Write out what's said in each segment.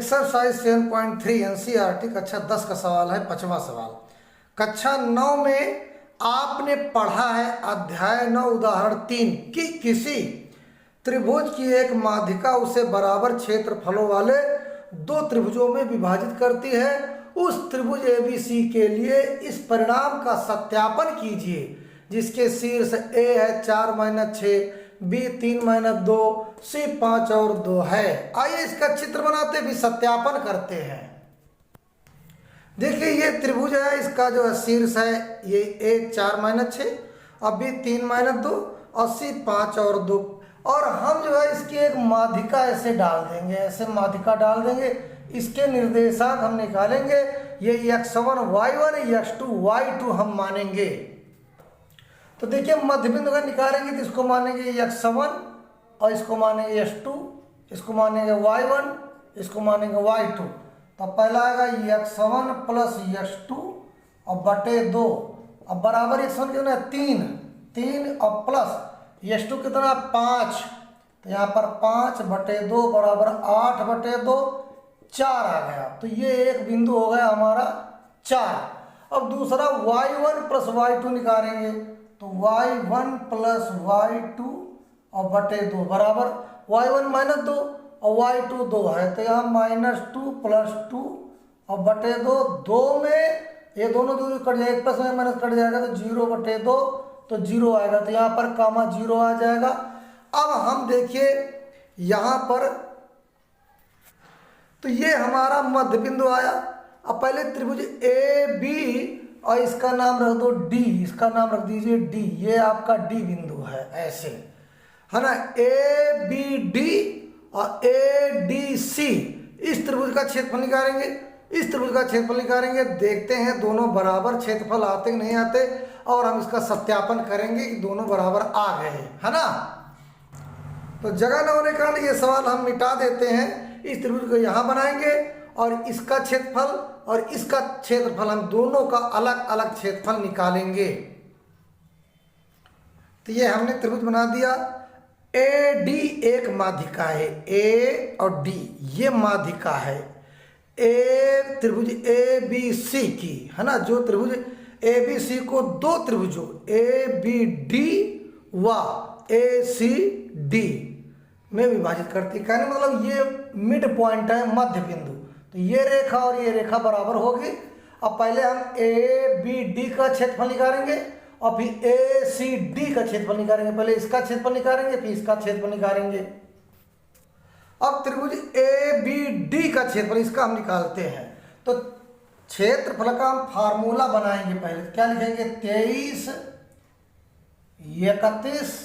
Exercise 7.3 NCERT कक्षा 10 का सवाल है। 5वां सवाल, कक्षा 9 में आपने पढ़ा है अध्याय 9 उदाहरण 3 कि किसी त्रिभुज की एक माध्यिका उसे बराबर क्षेत्रफलों वाले दो त्रिभुजों में विभाजित करती है। उस त्रिभुज एबीसी के लिए इस परिणाम का सत्यापन कीजिए जिसके शीर्ष ए है 4-6, बी 3-2, सी 5 और 2 है। आइए इसका चित्र बनाते भी सत्यापन करते हैं। देखिए ये त्रिभुज है, इसका जो है शीर्ष है ये ए 4-6 और बी 3-2 और सी 5 और 2, और हम जो है इसकी एक माध्यिका ऐसे डाल देंगे, ऐसे माध्यिका डाल देंगे। इसके निर्देशांक हम निकालेंगे, ये x1 y1 x2 y2 हम मानेंगे। तो देखिए मध्य बिंदु का निकालेंगे तो इसको मानेंगे x1 और इसको मानेंगे x2, इसको मानेंगे y1, इसको मानेंगे y2। तो पहला आएगा x1 प्लस x2 और बटे 2 अब बराबर x1 कितना है 3 और प्लस x2 कितना 5, तो यहाँ पर 5/2 बराबर 8/2 4 आ गया। तो ये एक बिंदु हो गया हमारा 4। अब दूसरा y1 प्लस y2 निकालेंगे तो y1 प्लस y2 और बटे 2 बराबर y1 -2 और y2 2 है, तो यहाँ -2 प्लस 2 और बटे 2 में ये दोनों दूरी कट जाएगा, प्लस में माइनस कट जाएगा तो 0/2 तो 0 आएगा, तो यहाँ पर कामा 0 आ जाएगा। अब हम देखिए यहाँ पर तो ये हमारा मध्य बिंदु आया। अब पहले त्रिभुज ए बी और इसका नाम रख दो डी, इसका नाम रख दीजिए डी, ये आपका डी बिंदु है ऐसे, है ना। ए बी डी और ए डी सी इस त्रिभुज का क्षेत्रफल निकालेंगे, इस त्रिभुज का क्षेत्रफल निकालेंगे। देखते हैं दोनों बराबर क्षेत्रफल आते कि नहीं आते, और हम इसका सत्यापन करेंगे कि दोनों बराबर आ गए, है ना। तो जगह न होने के कारण ये सवाल हम मिटा देते हैं। इस त्रिभुज को यहाँ बनाएंगे और इसका क्षेत्रफल और इसका क्षेत्रफल हम दोनों का अलग अलग क्षेत्रफल निकालेंगे। तो ये हमने त्रिभुज बना दिया। ए डी एक माध्यिका है, ए और डी ये माध्यिका है ए त्रिभुज ए बी सी की, है ना। जो त्रिभुज ए बी सी को दो त्रिभुजों ए बी डी व ए सी डी में विभाजित करती है। कहने मतलब ये मिड पॉइंट है, मध्य बिंदु। तो ये रेखा और ये रेखा बराबर होगी। अब पहले हम ए बी डी का क्षेत्रफल निकालेंगे और फिर ए सी डी का क्षेत्रफल निकालेंगे। पहले इसका क्षेत्रफल निकालेंगे फिर इसका क्षेत्रफल निकालेंगे। अब त्रिभुज ए बी डी का क्षेत्रफल इसका हम निकालते हैं। तो क्षेत्रफल का हम फार्मूला बनाएंगे। पहले क्या लिखेंगे 23, 31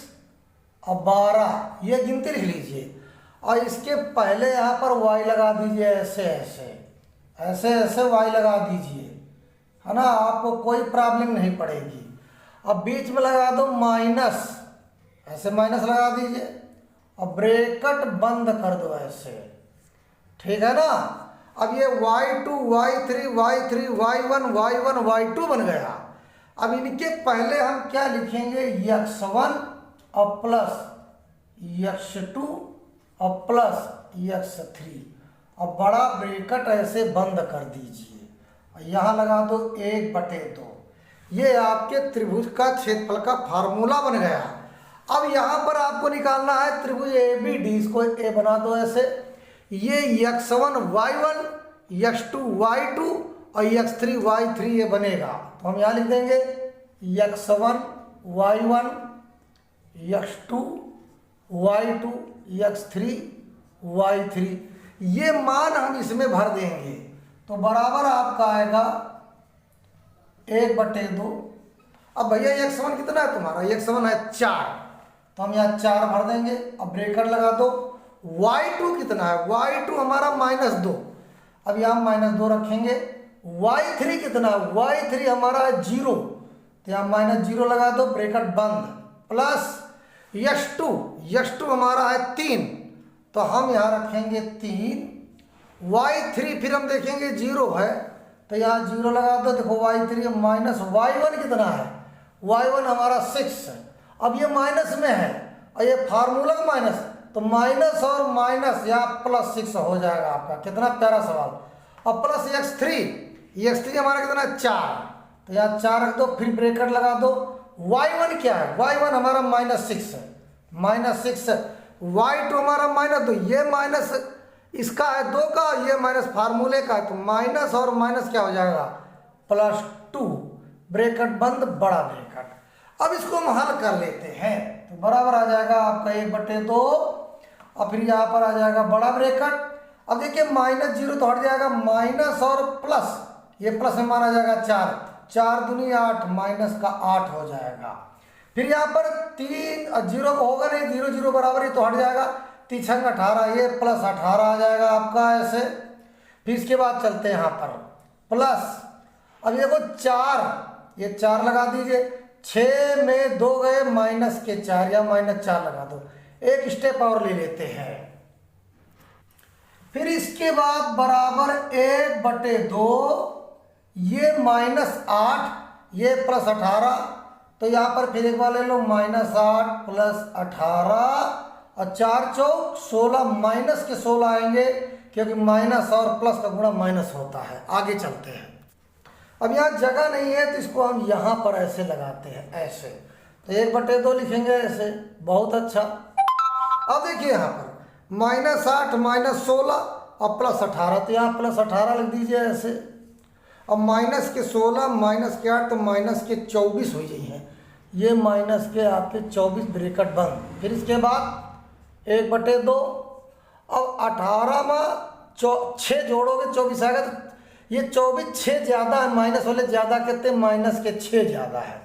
और 12 ये गिनती लिख लीजिए, और इसके पहले यहाँ पर y लगा दीजिए, ऐसे ऐसे ऐसे ऐसे y लगा दीजिए, है ना। आपको कोई प्रॉब्लम नहीं पड़ेगी। अब बीच में लगा दो माइनस, ऐसे माइनस लगा दीजिए और ब्रैकेट बंद कर दो ऐसे, ठीक है ना। अब ये y2 y3 y3 y1 y1 y2 बन गया। अब इनके पहले हम क्या लिखेंगे x1 और प्लस x2 और प्लस x3 और बड़ा ब्रैकेट ऐसे बंद कर दीजिए और यहाँ लगा दो 1/2। ये आपके त्रिभुज का क्षेत्रफल का फार्मूला बन गया। अब यहाँ पर आपको निकालना है त्रिभुज ए बी डी, इसको ए बना दो ऐसे। ये x1 y1 x2 y2 और x3 y3 ये बनेगा। तो हम यहाँ लिख देंगे x1 y1 x2 y2 x3 y3, ये मान हम इसमें भर देंगे। तो बराबर आपका आएगा 1/2। अब भैया x1 कितना है तुम्हारा, x1 है 4, तो हम यहाँ 4 भर देंगे। अब ब्रैकेट लगा दो। y2 कितना है, y2 हमारा -2, अब यहाँ -2 रखेंगे। y3 कितना है, y3 हमारा 0, तो यहाँ -0 लगा दो, ब्रैकेट बंद, प्लस x2 हमारा है 3, तो हम यहाँ रखेंगे 3। y3 फिर हम देखेंगे 0 है, तो यहाँ 0 लगा दो। देखो y3 माइनस y1 कितना है, y1 हमारा 6 है। अब ये माइनस में है और ये फार्मूला माइनस, तो माइनस और माइनस या प्लस 6 हो जाएगा आपका। कितना प्यारा सवाल। और प्लस x3 हमारा कितना 4, तो यहाँ 4 रख दो, फिर ब्रैकेट लगा दो। y1 क्या है, y1 हमारा -6 है, -6। y2 हमारा -2, ये माइनस इसका है 2 का, ये माइनस फार्मूले का है, तो माइनस और माइनस क्या हो जाएगा +2, ब्रैकेट बंद, बड़ा ब्रैकेट। अब इसको हम हल कर लेते हैं, तो बराबर आ जाएगा आपका 1/2 और फिर यहाँ पर आ जाएगा बड़ा ब्रैकेट। अब देखिए -0 तो हट जाएगा, माइनस और प्लस, ये प्लस में माना जाएगा 4, 4 दूनी 8, माइनस का 8 हो जाएगा। फिर यहाँ पर 3 और 0 होगा नहीं, 0 0 बराबर ही तो हट जाएगा, 3 6 18, ये +18 आ जाएगा आपका ऐसे। फिर इसके बाद चलते हैं यहाँ पर प्लस, अब ये देखो 4, ये 4 लगा दीजिए, 6 में 2 गए, -4 या -4 लगा दो, एक स्टेप और ले लेते हैं। फिर इसके बाद बराबर 1/2, ये -8, ये +18, तो यहाँ पर फिर एक बार ले लो, -8 + 18 और 4 चौक 16, माइनस के 16 आएंगे, क्योंकि माइनस और प्लस का गुणा माइनस होता है। आगे चलते हैं। अब यहाँ जगह नहीं है तो इसको हम यहाँ पर ऐसे लगाते हैं, ऐसे, तो 1/2 लिखेंगे ऐसे, बहुत अच्छा। अब देखिए यहाँ पर -8 -16 और +18, तो यहाँ +18 लिख दीजिए ऐसे। अब माइनस के 16 -8 तो -24 हो गई है, ये माइनस के आपके 24, ब्रैकेट बंद। फिर इसके बाद 1/2, अब 18 में 6 जोड़ोगे 24 आएगा, तो ये 24 6 ज़्यादा है, माइनस वाले ज़्यादा कहते हैं, माइनस के 6 ज़्यादा है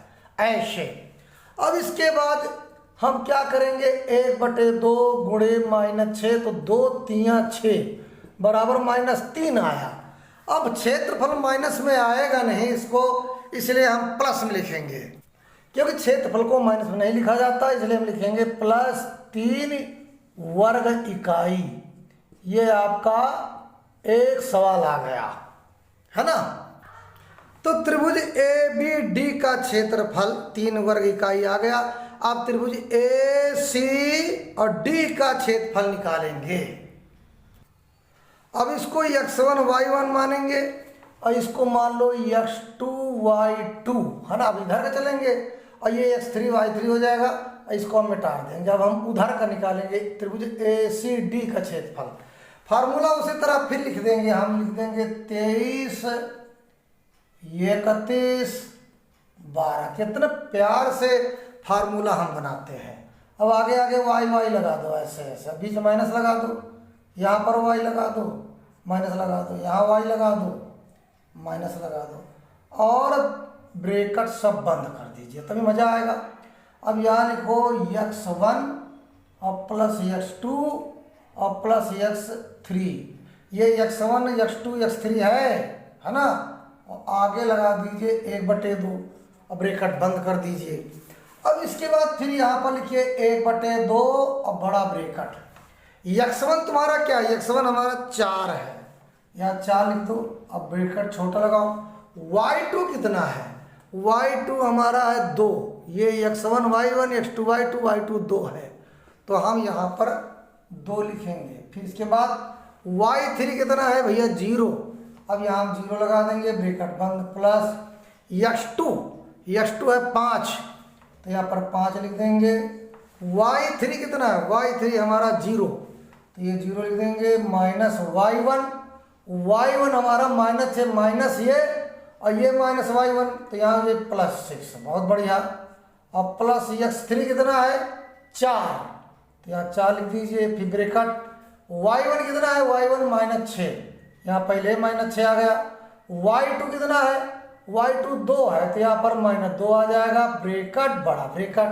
ऐसे। अब इसके बाद हम क्या करेंगे, 1/2 गुणे -6, तो 2 3 6 बराबर -3 आया। अब क्षेत्रफल माइनस में आएगा नहीं इसको, इसलिए हम प्लस में लिखेंगे, क्योंकि क्षेत्रफल को माइनस में नहीं लिखा जाता, इसलिए हम लिखेंगे +3 वर्ग इकाई। ये आपका एक सवाल आ गया है ना। तो त्रिभुज ABD का क्षेत्रफल 3 वर्ग इकाई आ गया। आप त्रिभुज AC और D का क्षेत्रफल निकालेंगे। अब इसको x1 y1 मानेंगे और इसको मान लो x2 y2, है ना। अब इधर का चलेंगे और ये x3 y3 हो जाएगा, इसको हम मिटा देंगे। जब हम उधर का निकालेंगे त्रिभुज ACD का क्षेत्रफल, फार्मूला उसी तरह फिर लिख देंगे, हम लिख देंगे 23 31 12। कितने प्यार से फार्मूला हम बनाते हैं। अब आगे आगे y लगा दो ऐसे ऐसे, बीच में माइनस लगा दो, यहाँ पर y लगा दो, माइनस लगा दो, यहाँ y लगा दो, माइनस लगा दो, और ब्रैकेट सब बंद कर दीजिए, तभी मज़ा आएगा। अब यहाँ लिखो x1 और +x2 और +x3, ये x1 x2 x3 है ना। और आगे लगा दीजिए 1/2 और ब्रैकेट बंद कर दीजिए। अब इसके बाद फिर यहाँ पर लिखिए 1/2 और बड़ा ब्रैकेट। x1 तुम्हारा क्या है, x1 हमारा 4 है, यहाँ 4 लिख दो, अब ब्रैकेट छोटा लगाओ। y2 कितना है, y2 हमारा है 2, ये x1 y1 x2 y2 y2 2 है, तो हम यहाँ पर 2 लिखेंगे। फिर इसके बाद y3 कितना है भैया 0, अब यहाँ हम 0 लगा देंगे, ब्रैकेट बंद, प्लस x2 है 5, तो यहाँ पर 5 लिख देंगे। y3 कितना है, y3 हमारा 0, तो ये 0 लिख देंगे, माइनस y1 हमारा माइनस है, माइनस ये और ये माइनस y1, तो यहाँ ये +6, बहुत बढ़िया। अब प्लस x3 कितना है 4, तो यहाँ 4 लिख दीजिए। फिर ब्रैकेट y1 कितना है, y1 -6, यहाँ पहले -6 आ गया। y2 कितना है, y2 2 है, तो यहाँ पर -2 आ जाएगा, ब्रैकेट बड़ा ब्रैकेट।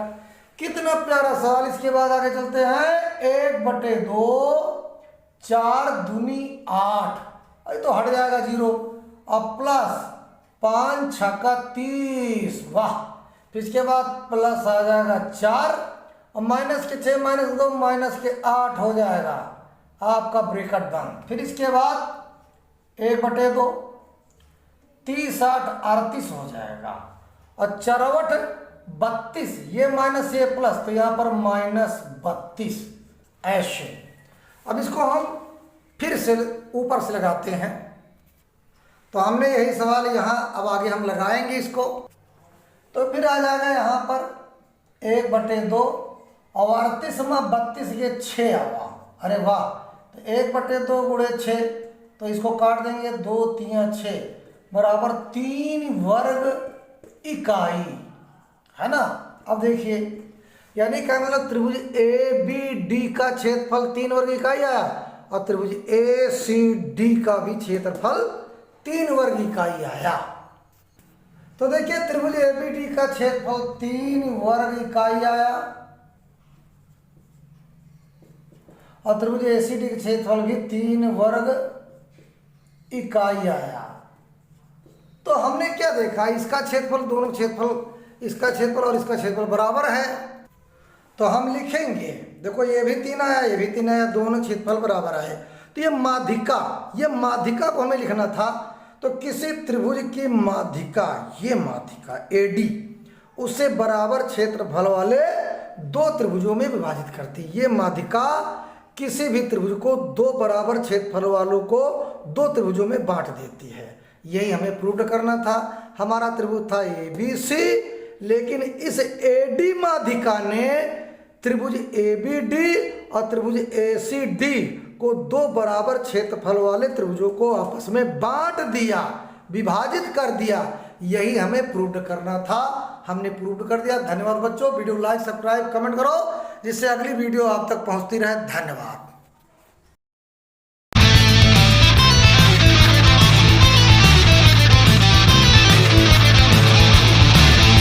कितना प्यारा सवाल। इसके बाद आगे चलते हैं, 1/2 4 दूनी 8, अरे तो हट जाएगा 0, अब प्लस 5 6 30, वाह। फिर इसके बाद प्लस आ जाएगा 4 और माइनस के 6 -2 माइनस के 8 हो जाएगा आपका ब्रैकेट बंद। फिर इसके बाद 1/2 30 8 38 हो जाएगा, और 4 32, ये माइनस ये प्लस, तो यहाँ पर -32 ऐसे। अब इसको हम फिर से ऊपर से लगाते हैं। तो हमने यही सवाल यहाँ अब आगे हम लगाएंगे इसको। तो फिर आ जाएगा यहाँ पर 1/2 और 38 में 32 ये 6 आवा। अरे वाह, तो 1/2 गुणे 6, तो इसको काट देंगे 2 3 6 बराबर 3 वर्ग इकाई, है ना। अब देखिए, यानी क्या मतलब त्रिभुज ए बी डी का क्षेत्रफल 3 वर्ग इकाई आया और त्रिभुज ए सी डी का भी क्षेत्रफल 3 वर्ग इकाई आया। तो देखिए त्रिभुज ए बी डी का क्षेत्रफल 3 वर्ग इकाई आया और त्रिभुज ए सी डी का क्षेत्रफल भी 3 वर्ग इकाई आया। तो हमने क्या देखा, इसका क्षेत्रफल, दोनों क्षेत्रफल, इसका क्षेत्रफल और इसका क्षेत्रफल बराबर है। तो हम लिखेंगे, देखो ये भी 3 आया, ये भी 3 आया, दोनों क्षेत्रफल बराबर आए। तो ये माध्यिका को हमें लिखना था। तो किसी त्रिभुज की माध्यिका, ये माध्यिका AD उससे बराबर क्षेत्रफल वाले 2 त्रिभुजों में विभाजित करती है। ये माध्यिका किसी भी त्रिभुज को 2 बराबर क्षेत्रफल वालों को 2 त्रिभुजों में बांट देती है। यही हमें प्रूव करना था। हमारा त्रिभुज था ABC, लेकिन इस AD माध्यिका ने त्रिभुज ABD और त्रिभुज ACD को 2 बराबर क्षेत्रफल वाले त्रिभुजों को आपस में बांट दिया, विभाजित कर दिया। यही हमें प्रूव करना था, हमने प्रूव कर दिया। धन्यवाद बच्चों। वीडियो लाइक, सब्सक्राइब, कमेंट करो जिससे अगली वीडियो आप तक पहुंचती रहे। धन्यवाद।